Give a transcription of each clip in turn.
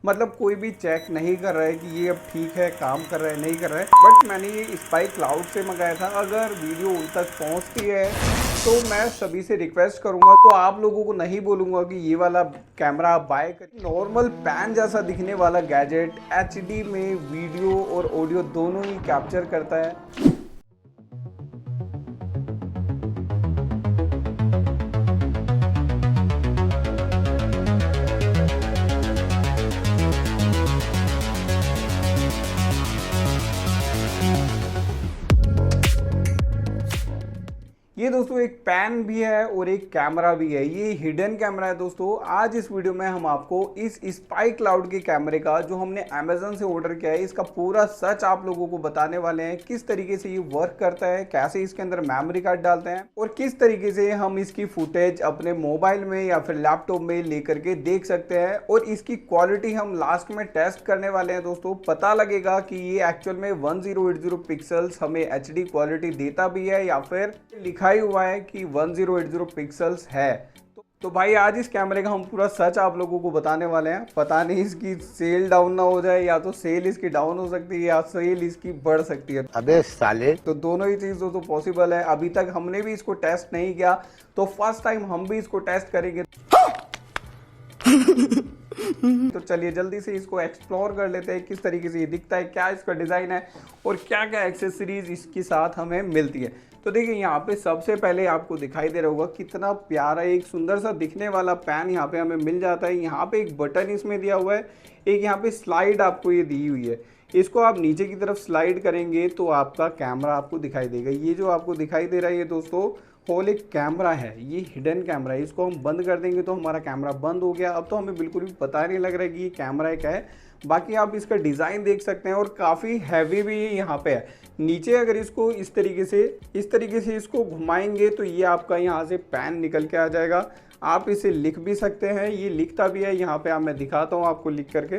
मतलब कोई भी चेक नहीं कर रहा है कि ये अब ठीक है, काम कर रहा है, नहीं कर रहा है। बट मैंने ये स्पाई क्लाउड से मंगाया था। अगर वीडियो उन तक पहुंचती है तो मैं सभी से रिक्वेस्ट करूंगा, तो आप लोगों को नहीं बोलूंगा कि ये वाला कैमरा आप बाय करें। नॉर्मल पैन जैसा दिखने वाला गैजेट एचडी में वीडियो और ऑडियो दोनों ही कैप्चर करता है। ये दोस्तों एक पैन भी है और एक कैमरा भी है। ये हिडन कैमरा है दोस्तों। आज इस वीडियो में हम आपको इस स्पाई क्लाउड के कैमरे का जो हमने अमेजन से ऑर्डर किया है, इसका पूरा सच आप लोगों को बताने वाले हैं। किस तरीके से ये वर्क करता है, कैसे इसके अंदर मेमोरी कार्ड डालते हैं और किस तरीके से हम इसकी फुटेज अपने मोबाइल में या फिर लैपटॉप में लेकर के देख सकते हैं। और इसकी क्वालिटी हम लास्ट में टेस्ट करने वाले हैं दोस्तों। पता लगेगा कि ये एक्चुअल में 1080 पिक्सल्स हमें एचडी क्वालिटी देता भी है या फिर लिखा ही हुआ है कि 1080 पिक्सल्स है। तो भाई आज इस कैमरे का हम पूरा सच आप लोगों को बताने वाले हैं। पता नहीं इसकी सेल डाउन ना हो जाए, या तो सेल इसकी डाउन हो सकती है या सेल इसकी बढ़ सकती है। अबे साले, तो दोनों ही चीज़ तो पॉसिबल है। अभी तक हमने भी इसको टेस्ट नहीं किया, तो फर्स्ट टाइम हम भी इसको टेस्ट करेंगे। तो चलिए जल्दी से इसको एक्सप्लोर कर लेते हैं, किस तरीके से ये दिखता है, क्या इसका डिज़ाइन है और क्या क्या एक्सेसरीज इसके साथ हमें मिलती है। तो देखिए यहाँ पे सबसे पहले आपको दिखाई दे रहा होगा कितना प्यारा एक सुंदर सा दिखने वाला पैन यहाँ पे हमें मिल जाता है। यहाँ पे एक बटन इसमें दिया हुआ है, एक यहाँ पे स्लाइड आपको ये दी हुई है। इसको आप नीचे की तरफ स्लाइड करेंगे तो आपका कैमरा आपको दिखाई देगा। ये जो आपको दिखाई दे रहा है ये दोस्तों होल एक कैमरा है, ये हिडन कैमरा है। इसको हम बंद कर देंगे तो हमारा कैमरा बंद हो गया। अब तो हमें बिल्कुल भी पता नहीं लग रहा है कि ये कैमरा क्या है। बाकी आप इसका डिज़ाइन देख सकते हैं और काफ़ी हैवी भी यहाँ पे है। नीचे अगर इसको इस तरीके से इसको घुमाएंगे तो ये आपका यहाँ से पैन निकल के आ जाएगा। आप इसे लिख भी सकते हैं, ये लिखता भी है। यहाँ पे मैं दिखाता हूँ आपको लिख करके।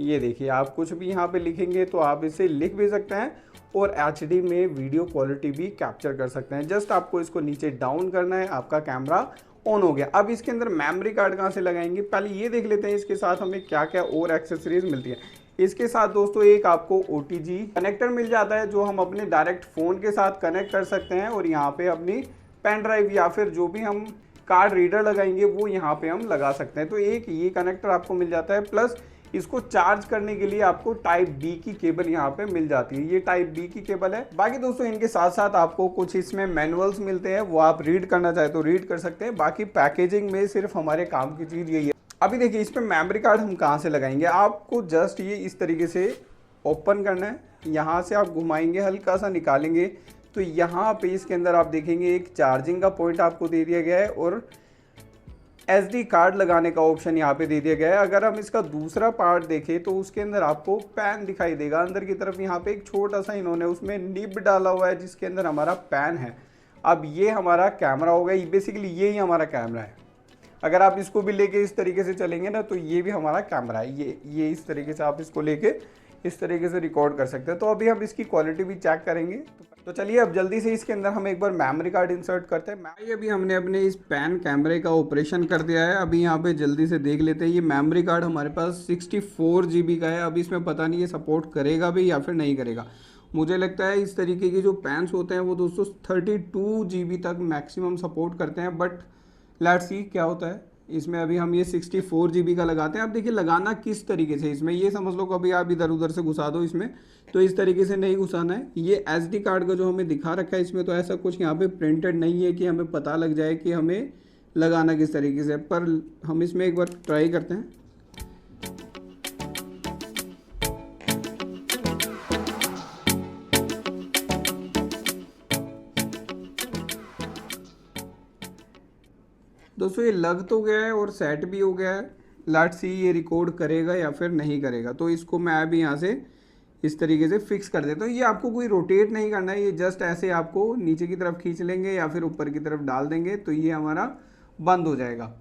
ये देखिए, आप कुछ भी यहाँ पे लिखेंगे तो आप इसे लिख भी सकते हैं और एचडी में वीडियो क्वालिटी भी कैप्चर कर सकते हैं। जस्ट आपको इसको नीचे डाउन करना है, आपका कैमरा ऑन हो गया। अब इसके अंदर मेमोरी कार्ड कहाँ से लगाएंगे, पहले ये देख लेते हैं इसके साथ हमें क्या क्या और एक्सेसरीज मिलती है। इसके साथ दोस्तों एक आपको OTG कनेक्टर मिल जाता है, जो हम अपने डायरेक्ट फ़ोन के साथ कनेक्ट कर सकते हैं और यहाँ पे अपनी पेन ड्राइव या फिर जो भी हम कार्ड रीडर लगाएंगे वो यहाँ पे हम लगा सकते हैं। तो एक ये कनेक्टर आपको मिल जाता है, प्लस इसको चार्ज करने के लिए आपको टाइप B की केबल यहाँ पे मिल जाती है। ये टाइप B की केबल है। बाकी दोस्तों इनके साथ साथ आपको कुछ इसमें मैनुअल्स मिलते हैं, वो आप रीड करना चाहे तो रीड कर सकते हैं। बाकी पैकेजिंग में सिर्फ हमारे काम की चीज़ यही है। अभी देखिए इसमें मेमोरी कार्ड हम कहाँ से लगाएंगे। आपको जस्ट ये इस तरीके से ओपन करना है, यहाँ से आप घुमाएंगे, हल्का सा निकालेंगे तो यहाँ पे इसके अंदर आप देखेंगे एक चार्जिंग का पॉइंट आपको दे दिया गया है और SD कार्ड लगाने का ऑप्शन यहाँ पे दे दिया गया है। अगर हम इसका दूसरा पार्ट देखें तो उसके अंदर आपको पैन दिखाई देगा। अंदर की तरफ यहाँ पे एक छोटा सा इन्होंने उसमें निब डाला हुआ है जिसके अंदर हमारा पैन है। अब ये हमारा कैमरा होगा, ये बेसिकली ये ही हमारा कैमरा है। अगर आप इसको भी लेके इस तरीके से चलेंगे ना तो ये भी हमारा कैमरा है। ये इस तरीके से आप इसको लेके इस तरीके से रिकॉर्ड कर सकते हैं। तो अभी हम इसकी क्वालिटी भी चेक करेंगे। तो चलिए अब जल्दी से इसके अंदर हम एक बार मेमोरी कार्ड इंसर्ट करते हैं। अभी हमने अपने इस पैन कैमरे का ऑपरेशन कर दिया है। अभी यहाँ पे जल्दी से देख लेते हैं। ये मेमोरी कार्ड हमारे पास 64 GB का है। अब इसमें पता नहीं ये सपोर्ट करेगा भी या फिर नहीं करेगा। मुझे लगता है इस तरीके के जो पैन्स होते हैं वो दोस्तों 32 GB तक मैक्सिमम सपोर्ट करते हैं। बट लेट्स सी क्या होता है इसमें। अभी हम ये 64 GB का लगाते हैं। अब देखिए लगाना किस तरीके से, इसमें ये समझ लो कभी आप इधर उधर से घुसा दो इसमें, तो इस तरीके से नहीं घुसाना है। ये SD कार्ड का जो हमें दिखा रखा है इसमें तो ऐसा कुछ यहाँ पे प्रिंटेड नहीं है कि हमें पता लग जाए कि हमें लगाना किस तरीके से। पर हम इसमें एक बार ट्राई करते हैं। दोस्तों ये लग तो गया है और सेट भी हो गया है। लेट्स सी ये रिकॉर्ड करेगा या फिर नहीं करेगा। तो इसको मैं अभी यहाँ से इस तरीके से फिक्स कर देता हूँ। ये आपको कोई रोटेट नहीं करना है, ये जस्ट ऐसे आपको नीचे की तरफ खींच लेंगे या फिर ऊपर की तरफ डाल देंगे तो ये हमारा बंद हो जाएगा।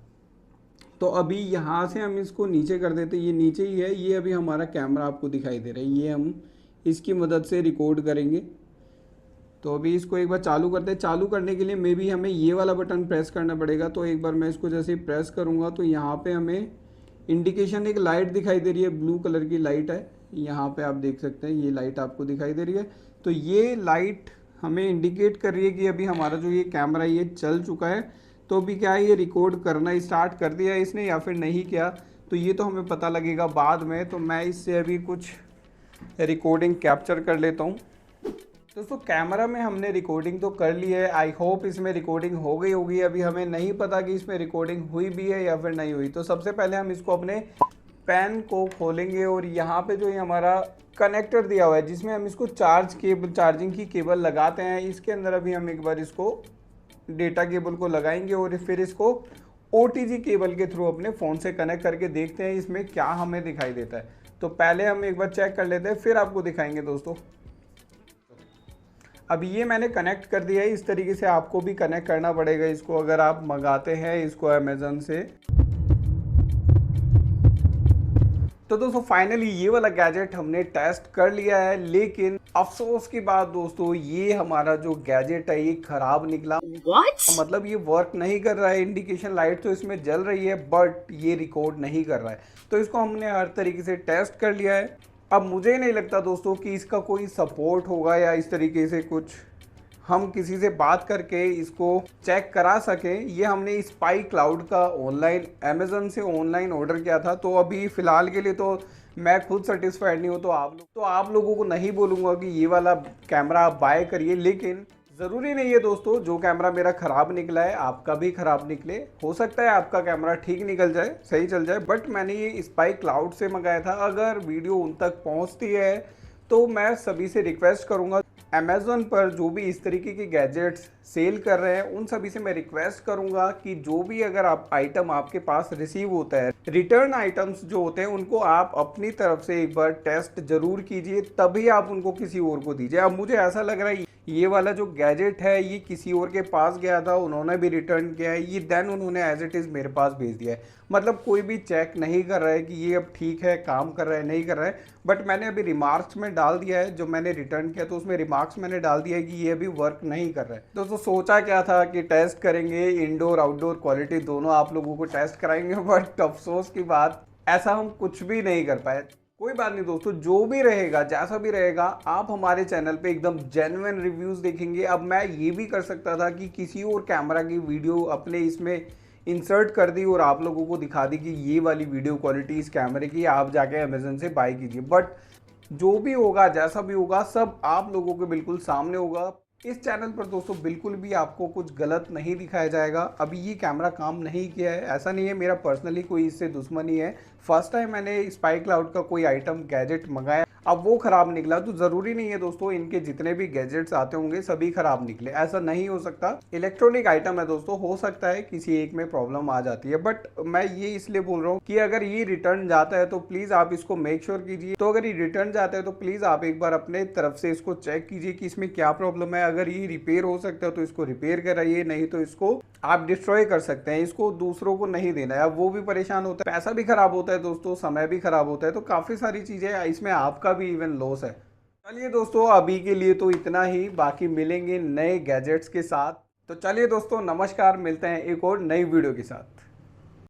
तो अभी यहाँ से हम इसको नीचे कर देते हैं। ये नीचे ही है, ये अभी हमारा कैमरा आपको दिखाई दे रहा है। ये हम इसकी मदद से रिकॉर्ड करेंगे। तो अभी इसको एक बार चालू करते हैं। चालू करने के लिए मे बी हमें ये वाला बटन प्रेस करना पड़ेगा। तो एक बार मैं इसको जैसे ही प्रेस करूँगा तो यहाँ पे हमें इंडिकेशन एक लाइट दिखाई दे रही है, ब्लू कलर की लाइट है, यहाँ पे आप देख सकते हैं ये लाइट आपको दिखाई दे रही है। तो ये लाइट हमें इंडिकेट कर रही है कि अभी हमारा जो ये कैमरा ये चल चुका है। तो अभी क्या है, ये रिकॉर्ड करना स्टार्ट कर दिया है इसने या फिर नहीं किया, तो ये तो हमें पता लगेगा बाद में। तो मैं इससे अभी कुछ रिकॉर्डिंग कैप्चर कर लेता हूँ। दोस्तों कैमरा में हमने रिकॉर्डिंग तो कर ली है, आई होप इसमें रिकॉर्डिंग हो गई होगी। अभी हमें नहीं पता कि इसमें रिकॉर्डिंग हुई भी है या फिर नहीं हुई। तो सबसे पहले हम इसको अपने पेन को खोलेंगे और यहाँ पे जो ये हमारा कनेक्टर दिया हुआ है जिसमें हम इसको चार्जिंग की केबल लगाते हैं, इसके अंदर अभी हम एक बार इसको डेटा केबल को लगाएंगे और फिर इसको OTG केबल के थ्रू अपने फ़ोन से कनेक्ट करके देखते हैं इसमें क्या हमें दिखाई देता है। तो पहले हम एक बार चेक कर लेते हैं, फिर आपको दिखाएंगे दोस्तों। अब ये मैंने कनेक्ट कर दिया है, इस तरीके से आपको भी कनेक्ट करना पड़ेगा इसको अगर आप मंगाते हैं इसको अमेज़न से। तो दोस्तों फाइनली ये वाला गैजेट हमने टेस्ट कर लिया है, लेकिन अफसोस की बात दोस्तों ये हमारा जो गैजेट है ये खराब निकला। मतलब ये वर्क नहीं कर रहा है, इंडिकेशन लाइट तो इसमें जल रही है बट ये रिकॉर्ड नहीं कर रहा है। तो इसको हमने हर तरीके से टेस्ट कर लिया है। अब मुझे नहीं लगता दोस्तों कि इसका कोई सपोर्ट होगा या इस तरीके से कुछ हम किसी से बात करके इसको चेक करा सकें। ये हमने स्पाई क्लाउड का ऑनलाइन अमेज़न से ऑनलाइन ऑर्डर किया था। तो अभी फ़िलहाल के लिए तो मैं खुद सेटिस्फाइड नहीं हूँ। तो आप लोगों को नहीं बोलूँगा कि ये वाला कैमरा आप बाय करिए, लेकिन ज़रूरी नहीं है दोस्तों जो कैमरा मेरा ख़राब निकला है आपका भी ख़राब निकले। हो सकता है आपका कैमरा ठीक निकल जाए, सही चल जाए। बट मैंने ये स्पाई क्लाउड से मंगाया था। अगर वीडियो उन तक पहुंचती है तो मैं सभी से रिक्वेस्ट करूंगा, अमेज़न पर जो भी इस तरीके के गैजेट्स सेल कर रहे हैं उन सभी से मैं रिक्वेस्ट करूंगा कि जो भी अगर आप आइटम आपके पास रिसीव होता है, रिटर्न आइटम्स जो होते हैं उनको आप अपनी तरफ से एक बार टेस्ट ज़रूर कीजिए, तभी आप उनको किसी और को दीजिए। अब मुझे ऐसा लग रहा है ये वाला जो गैजेट है ये किसी और के पास गया था, उन्होंने भी रिटर्न किया है, ये देन उन्होंने एज इट इज़ मेरे पास भेज दिया है। मतलब कोई भी चेक नहीं कर रहा है कि ये अब ठीक है, काम कर रहा है, नहीं कर रहा है। बट मैंने अभी रिमार्क्स में डाल दिया है, जो मैंने रिटर्न किया तो उसमें रिमार्क्स मैंने डाल दिया है कि ये अभी वर्क नहीं कर रहा है। दोस्तों सोचा क्या था कि टेस्ट करेंगे, इंडोर आउटडोर क्वालिटी दोनों आप लोगों को टेस्ट कराएंगे, बट अफसोस की बात ऐसा हम कुछ भी नहीं कर पाए। कोई बात नहीं दोस्तों, जो भी रहेगा जैसा भी रहेगा आप हमारे चैनल पे एकदम जेन्युइन रिव्यूज़ देखेंगे। अब मैं ये भी कर सकता था कि किसी और कैमरा की वीडियो अपने इसमें इंसर्ट कर दी और आप लोगों को दिखा दी कि ये वाली वीडियो क्वालिटी इस कैमरे की, आप जाके अमेज़न से बाय कीजिए। बट जो भी होगा जैसा भी होगा सब आप लोगों के बिल्कुल सामने होगा। इस चैनल पर दोस्तों बिल्कुल भी आपको कुछ गलत नहीं दिखाया जाएगा। अभी ये कैमरा काम नहीं किया है, ऐसा नहीं है मेरा पर्सनली कोई इससे दुश्मनी है। फर्स्ट टाइम मैंने स्पाई क्लाउड का कोई आइटम गैजेट मंगाया, अब वो ख़राब निकला। तो ज़रूरी नहीं है दोस्तों इनके जितने भी गैजेट्स आते होंगे सभी ख़राब निकले, ऐसा नहीं हो सकता। इलेक्ट्रॉनिक आइटम है दोस्तों, हो सकता है किसी एक में प्रॉब्लम आ जाती है। बट मैं ये इसलिए बोल रहा हूँ कि अगर ये रिटर्न जाता है तो प्लीज़ आप इसको मेक श्योर कीजिए। तो अगर ये रिटर्न जाता है तो प्लीज़ आप एक बार अपने तरफ से इसको चेक कीजिए कि इसमें क्या प्रॉब्लम है। अगर ये रिपेयर हो सकता है तो इसको रिपेयर कराइए, नहीं तो इसको आप डिस्ट्रॉय कर सकते हैं। इसको दूसरों को नहीं देना है, अब वो भी परेशान होता है, पैसा भी खराब होता है दोस्तों, समय भी खराब होता है। तो काफ़ी सारी चीज़ें इसमें आपका भी इवन लॉस है। चलिए दोस्तों अभी के लिए तो इतना ही, बाकी मिलेंगे नए गैजेट्स के साथ। तो चलिए दोस्तों नमस्कार, मिलते हैं एक और नई वीडियो के साथ।